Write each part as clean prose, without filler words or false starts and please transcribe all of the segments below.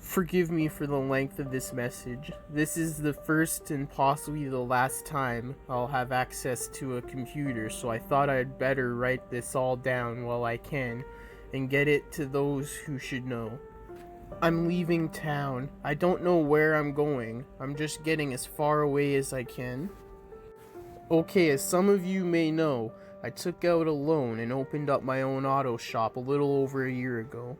Forgive me for the length of this message. This is the first and possibly the last time I'll have access to a computer, so I thought I'd better write this all down while I can and get it to those who should know. I'm leaving town. I don't know where I'm going. I'm just getting as far away as I can. Okay, as some of you may know, I took out a loan and opened up my own auto shop a little over a year ago.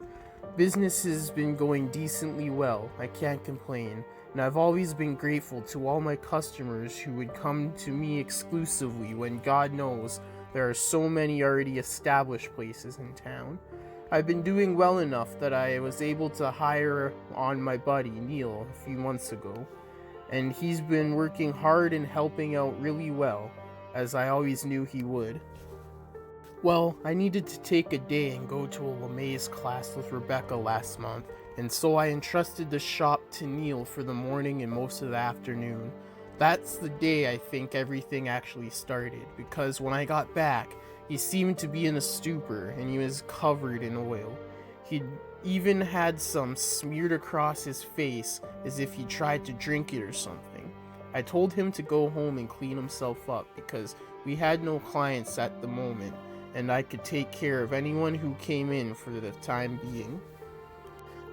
Business has been going decently well, I can't complain, and I've always been grateful to all my customers who would come to me exclusively when God knows there are so many already established places in town. I've been doing well enough that I was able to hire on my buddy Neil a few months ago, and he's been working hard and helping out really well, as I always knew he would. Well, I needed to take a day and go to a LeMay's class with Rebecca last month, and so I entrusted the shop to Neil for the morning and most of the afternoon. That's the day I think everything actually started, because when I got back, he seemed to be in a stupor and he was covered in oil. He'd even had some smeared across his face as if he tried to drink it or something. I told him to go home and clean himself up because we had no clients at the moment, and I could take care of anyone who came in for the time being.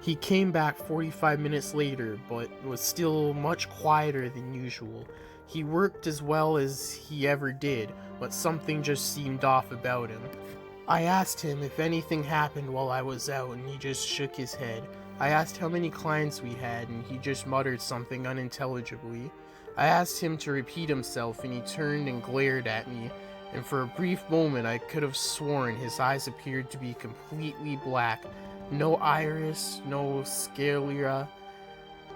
He came back 45 minutes later, but was still much quieter than usual. He worked as well as he ever did, but something just seemed off about him. I asked him if anything happened while I was out, and he just shook his head. I asked how many clients we had, and he just muttered something unintelligibly. I asked him to repeat himself, and he turned and glared at me, and for a brief moment I could have sworn his eyes appeared to be completely black. No iris, no sclera,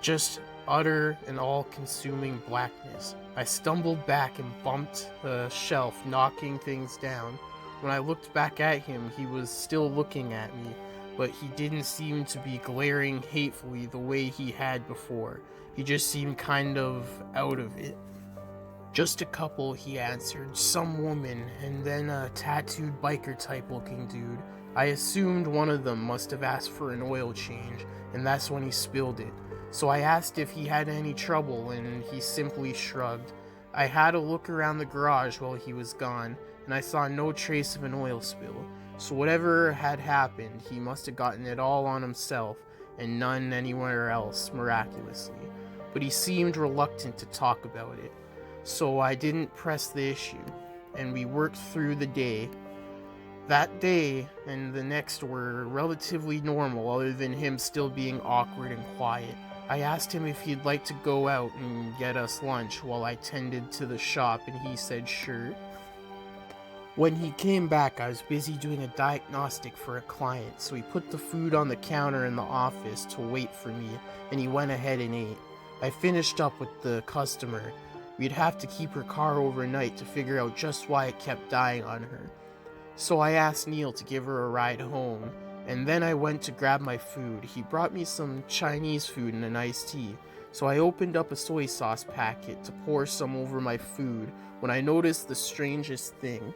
just utter and all-consuming blackness. I stumbled back and bumped the shelf, knocking things down. When I looked back at him, he was still looking at me, but he didn't seem to be glaring hatefully the way he had before. He just seemed kind of out of it. Just a couple, he answered. Some woman, and then a tattooed biker type looking dude. I assumed one of them must have asked for an oil change, and that's when he spilled it. So I asked if he had any trouble, and he simply shrugged. I had a look around the garage while he was gone, and I saw no trace of an oil spill. So whatever had happened, he must have gotten it all on himself, and none anywhere else, miraculously. But he seemed reluctant to talk about it. So I didn't press the issue, and we worked through the day. That day and the next were relatively normal, other than him still being awkward and quiet. I asked him if he'd like to go out and get us lunch while I tended to the shop, and he said sure. When he came back, I was busy doing a diagnostic for a client, so he put the food on the counter in the office to wait for me, and he went ahead and ate. I finished up with the customer. We'd have to keep her car overnight to figure out just why it kept dying on her. So I asked Neil to give her a ride home, and then I went to grab my food. He brought me some Chinese food and an iced tea. So I opened up a soy sauce packet to pour some over my food when I noticed the strangest thing.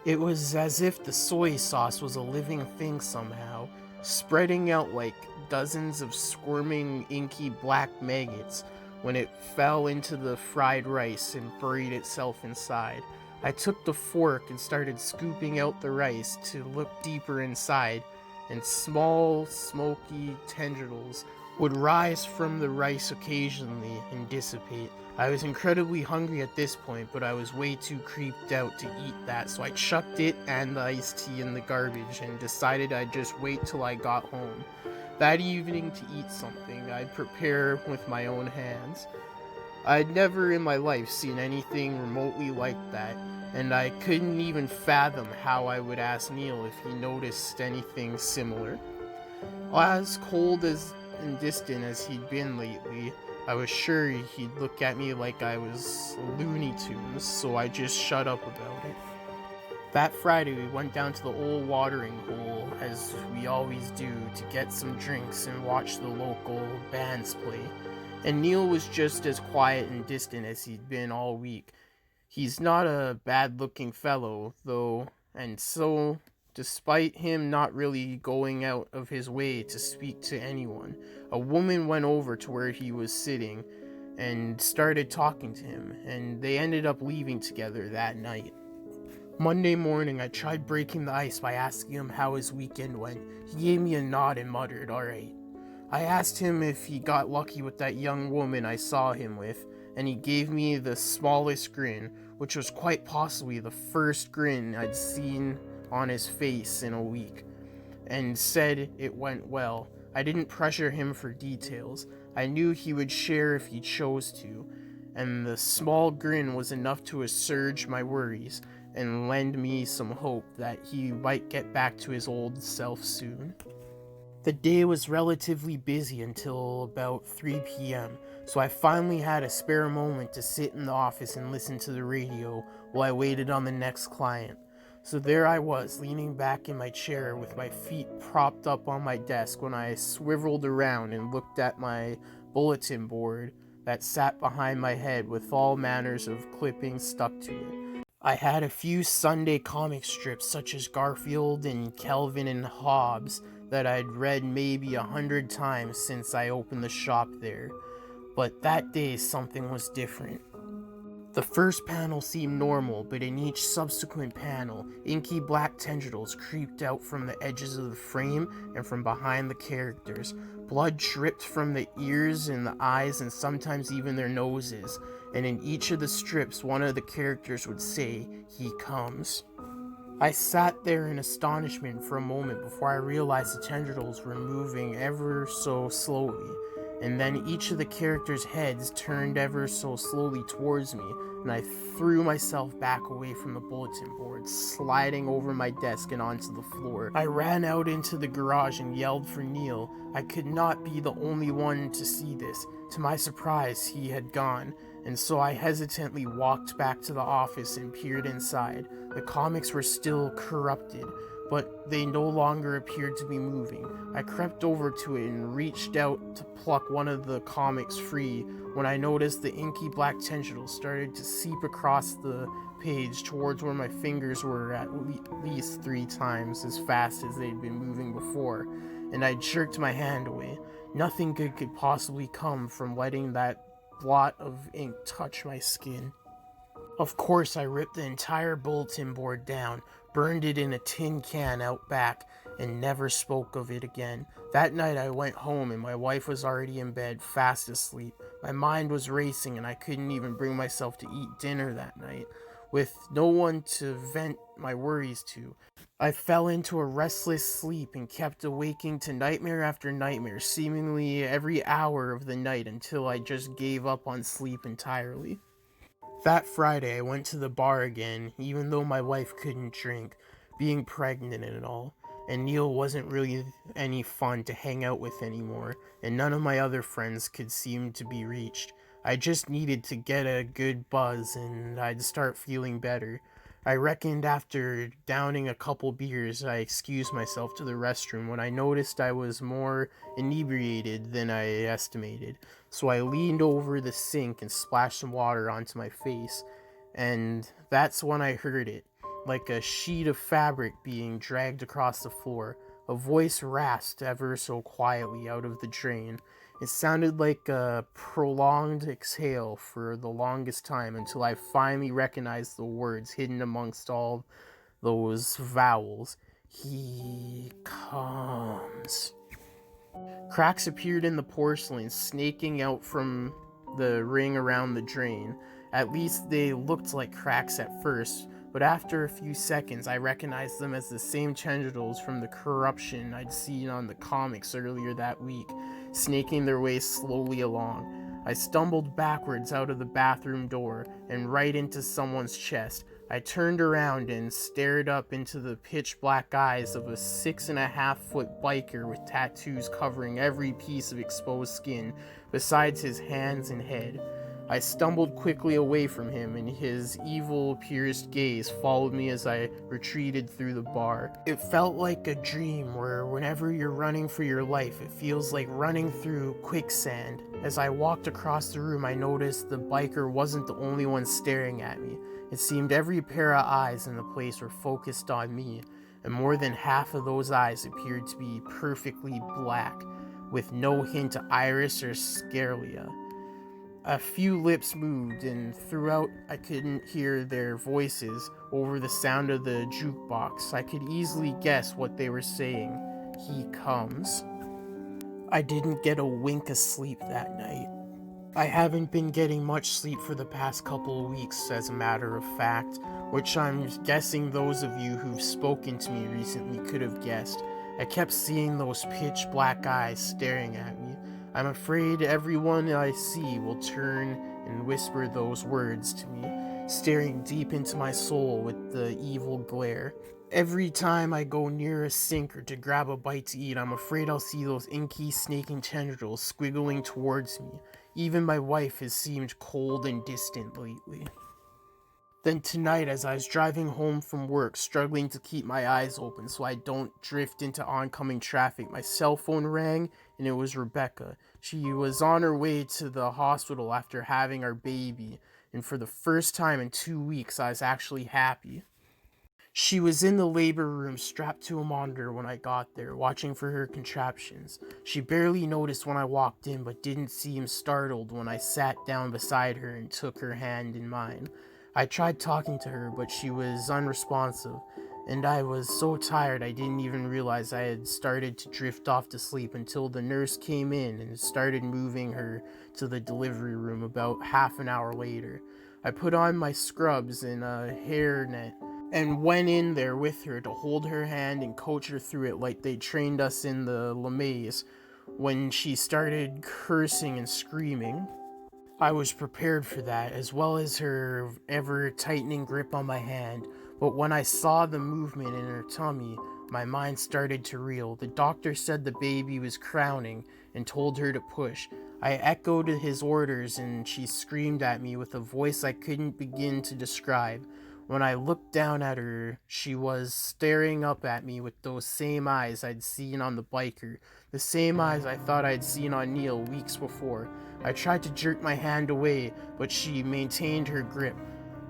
It was as if the soy sauce was a living thing somehow, spreading out like dozens of squirming, inky black maggots when it fell into the fried rice and buried itself inside. I took the fork and started scooping out the rice to look deeper inside, and small, smoky tendrils would rise from the rice occasionally and dissipate. I was incredibly hungry at this point, but I was way too creeped out to eat that, so I chucked it and the iced tea in the garbage and decided I'd just wait till I got home. That evening, to eat something I'd prepare with my own hands. I'd never in my life seen anything remotely like that, and I couldn't even fathom how I would ask Neil if he noticed anything similar. As cold and distant as he'd been lately, I was sure he'd look at me like I was Looney Tunes, so I just shut up about it. That Friday we went down to the old watering hole, as we always do, to get some drinks and watch the local bands play. And Neil was just as quiet and distant as he'd been all week. He's not a bad-looking fellow, though, and so Despite him not really going out of his way to speak to anyone, a woman went over to where he was sitting and started talking to him, and they ended up leaving together that night. Monday morning, I tried breaking the ice by asking him how his weekend went. He gave me a nod and muttered, "Alright." I asked him if he got lucky with that young woman I saw him with, and he gave me the smallest grin, which was quite possibly the first grin I'd seen on his face in a week, and said it went well. I didn't pressure him for details. I knew he would share if he chose to, and the small grin was enough to assuage my worries and lend me some hope that he might get back to his old self soon. The day was relatively busy until about 3 p.m., so I finally had a spare moment to sit in the office and listen to the radio while I waited on the next client. So there I was, leaning back in my chair with my feet propped up on my desk when I swiveled around and looked at my bulletin board that sat behind my head with all manners of clippings stuck to it. I had a few Sunday comic strips such as Garfield and Kelvin and Hobbes that I'd read maybe 100 times since I opened the shop there, but that day something was different. The first panel seemed normal, but in each subsequent panel, inky black tendrils creeped out from the edges of the frame and from behind the characters. Blood dripped from the ears and the eyes and sometimes even their noses, and in each of the strips one of the characters would say, "He comes." I sat there in astonishment for a moment before I realized the tendrils were moving ever so slowly, and then each of the characters' heads turned ever so slowly towards me, and I threw myself back away from the bulletin board, sliding over my desk and onto the floor. I ran out into the garage and yelled for Neil. I could not be the only one to see this. To my surprise, he had gone, and so I hesitantly walked back to the office and peered inside. The comics were still corrupted, but they no longer appeared to be moving. I crept over to it and reached out to pluck one of the comics free when I noticed the inky black tendrils started to seep across the page towards where my fingers were at least 3 times as fast as they'd been moving before, and I jerked my hand away. Nothing good could possibly come from letting that blot of ink touch my skin. Of course, I ripped the entire bulletin board down, burned it in a tin can out back, and never spoke of it again. That night I went home and my wife was already in bed, fast asleep. My mind was racing and I couldn't even bring myself to eat dinner that night. With no one to vent my worries to, I fell into a restless sleep and kept awaking to nightmare after nightmare, seemingly every hour of the night until I just gave up on sleep entirely. That Friday, I went to the bar again, even though my wife couldn't drink, being pregnant and all, and Neil wasn't really any fun to hang out with anymore, and none of my other friends could seem to be reached. I just needed to get a good buzz, and I'd start feeling better. I reckoned after downing a couple beers, I excused myself to the restroom when I noticed I was more inebriated than I estimated. So I leaned over the sink and splashed some water onto my face, and that's when I heard it, like a sheet of fabric being dragged across the floor. A voice rasped ever so quietly out of the drain. It sounded like a prolonged exhale for the longest time until I finally recognized the words hidden amongst all those vowels. "He comes." Cracks appeared in the porcelain, snaking out from the ring around the drain. At least they looked like cracks at first, but after a few seconds I recognized them as the same tendrils from the corruption I'd seen on the comics earlier that week, snaking their way slowly along. I stumbled backwards out of the bathroom door and right into someone's chest. I turned around and stared up into the pitch black eyes of a 6.5-foot biker with tattoos covering every piece of exposed skin, besides his hands and head. I stumbled quickly away from him, and his evil-pierced gaze followed me as I retreated through the bar. It felt like a dream where whenever you're running for your life, it feels like running through quicksand. As I walked across the room, I noticed the biker wasn't the only one staring at me. It seemed every pair of eyes in the place were focused on me, and more than half of those eyes appeared to be perfectly black, with no hint of iris or scleria. A few lips moved, and throughout I couldn't hear their voices over the sound of the jukebox. I could easily guess what they were saying. He comes. I didn't get a wink of sleep that night. I haven't been getting much sleep for the past couple of weeks, as a matter of fact, which I'm guessing those of you who've spoken to me recently could have guessed. I kept seeing those pitch black eyes staring at me. I'm afraid everyone I see will turn and whisper those words to me, staring deep into my soul with the evil glare. Every time I go near a sink or to grab a bite to eat, I'm afraid I'll see those inky, snaking tendrils squiggling towards me. Even my wife has seemed cold and distant lately. Then tonight, as I was driving home from work, struggling to keep my eyes open so I don't drift into oncoming traffic, my cell phone rang, and it was Rebecca. She was on her way to the hospital after having our baby, and for the first time in 2 weeks, I was actually happy. She was in the labor room strapped to a monitor when I got there, watching for her contractions. She barely noticed when I walked in, but didn't seem startled when I sat down beside her and took her hand in mine. I tried talking to her, but she was unresponsive, and I was so tired I didn't even realize I had started to drift off to sleep until the nurse came in and started moving her to the delivery room about half an hour later. I put on my scrubs and a hairnet and went in there with her to hold her hand and coach her through it like they trained us in the LeMays. When she started cursing and screaming, I was prepared for that, as well as her ever-tightening grip on my hand, but when I saw the movement in her tummy, my mind started to reel. The doctor said the baby was crowning and told her to push. I echoed his orders and she screamed at me with a voice I couldn't begin to describe. When I looked down at her, she was staring up at me with those same eyes I'd seen on the biker, the same eyes I thought I'd seen on Neil weeks before. I tried to jerk my hand away, but she maintained her grip.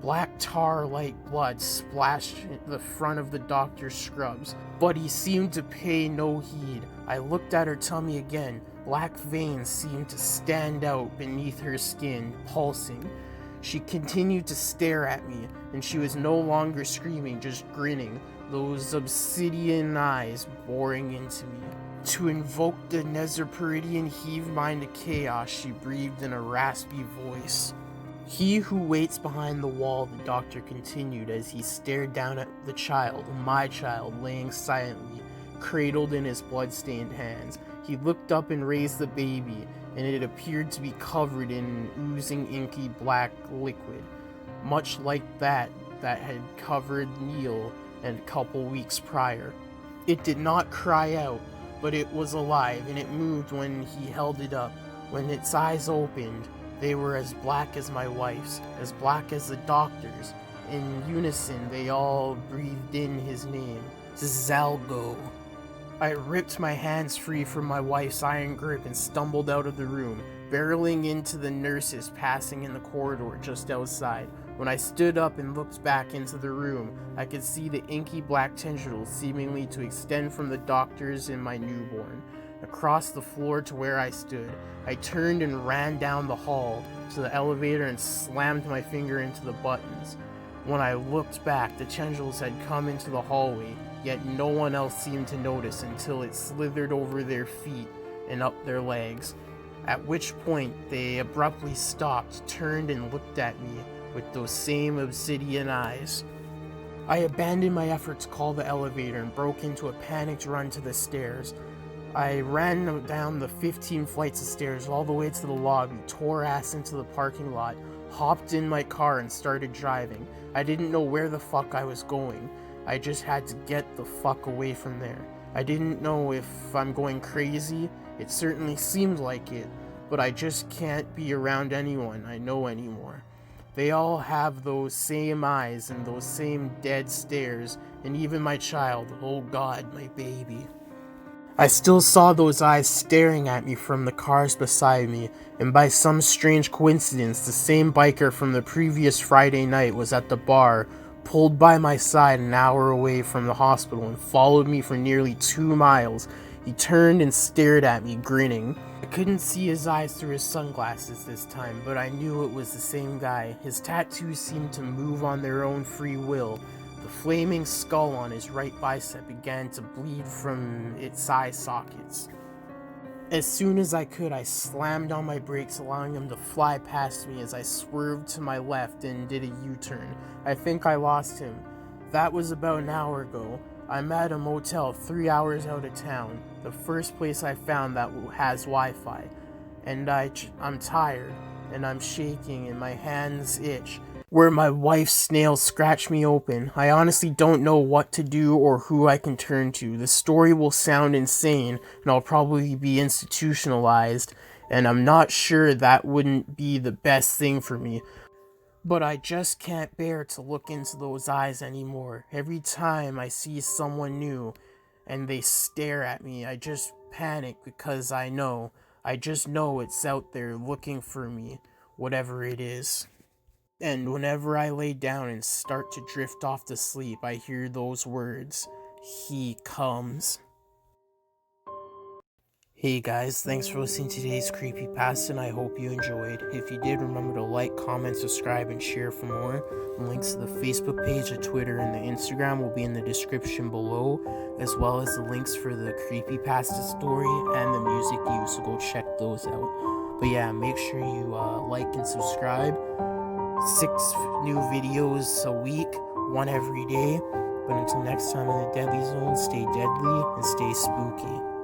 Black tar-like blood splashed the front of the doctor's scrubs, but he seemed to pay no heed. I looked at her tummy again. Black veins seemed to stand out beneath her skin, pulsing. She continued to stare at me, and she was no longer screaming, just grinning, those obsidian eyes boring into me. To invoke the Nezerperidian heave mind of chaos, she breathed in a raspy voice. He who waits behind the wall, the doctor continued as he stared down at the child, my child, laying silently, cradled in his blood-stained hands. He looked up and raised the baby, and it appeared to be covered in oozing inky black liquid, much like that had covered Neil a couple weeks prior. It did not cry out, but it was alive, and it moved when he held it up. When its eyes opened, they were as black as my wife's, as black as the doctor's. In unison, they all breathed in his name, ZALGO. I ripped my hands free from my wife's iron grip and stumbled out of the room, barreling into the nurses passing in the corridor just outside. When I stood up and looked back into the room, I could see the inky black tendrils seemingly to extend from the doctors and my newborn. Across the floor to where I stood, I turned and ran down the hall to the elevator and slammed my finger into the buttons. When I looked back, the tendrils had come into the hallway, yet no one else seemed to notice until it slithered over their feet and up their legs, at which point they abruptly stopped, turned and looked at me with those same obsidian eyes. I abandoned my effort to call the elevator and broke into a panicked run to the stairs. I ran down the 15 flights of stairs all the way to the lobby, tore ass into the parking lot, hopped in my car and started driving. I didn't know where the fuck I was going. I just had to get the fuck away from there. I didn't know if I'm going crazy. It certainly seemed like it, but I just can't be around anyone I know anymore. They all have those same eyes and those same dead stares, and even my child, oh God, my baby. I still saw those eyes staring at me from the cars beside me, and by some strange coincidence, the same biker from the previous Friday night was at the bar, pulled by my side an hour away from the hospital and followed me for nearly 2 miles. He turned and stared at me, grinning. I couldn't see his eyes through his sunglasses this time, but I knew it was the same guy. His tattoos seemed to move on their own free will. The flaming skull on his right bicep began to bleed from its eye sockets. As soon as I could, I slammed on my brakes, allowing him to fly past me as I swerved to my left and did a U-turn. I think I lost him. That was about an hour ago. I'm at a motel 3 hours out of town, the first place I found that has Wi-Fi. And I'm tired, and I'm shaking, and my hands itch where my wife's nails scratch me open. I honestly don't know what to do or who I can turn to. The story will sound insane, and I'll probably be institutionalized, and I'm not sure that wouldn't be the best thing for me. But I just can't bear to look into those eyes anymore. Every time I see someone new and they stare at me, I just panic because I just know it's out there looking for me, whatever it is. And whenever I lay down and start to drift off to sleep, I hear those words, "He comes." Hey guys, thanks for listening to today's creepypasta, and I hope you enjoyed. If you did, remember to like, comment, subscribe, and share for more. Links to the Facebook page, the Twitter, and the Instagram will be in the description below, as well as the links for the creepypasta story and the music used, so go check those out. But yeah, make sure you like and subscribe. 6 new videos a week, 1 every day. But until next time in the Deadly Zone, stay deadly and stay spooky.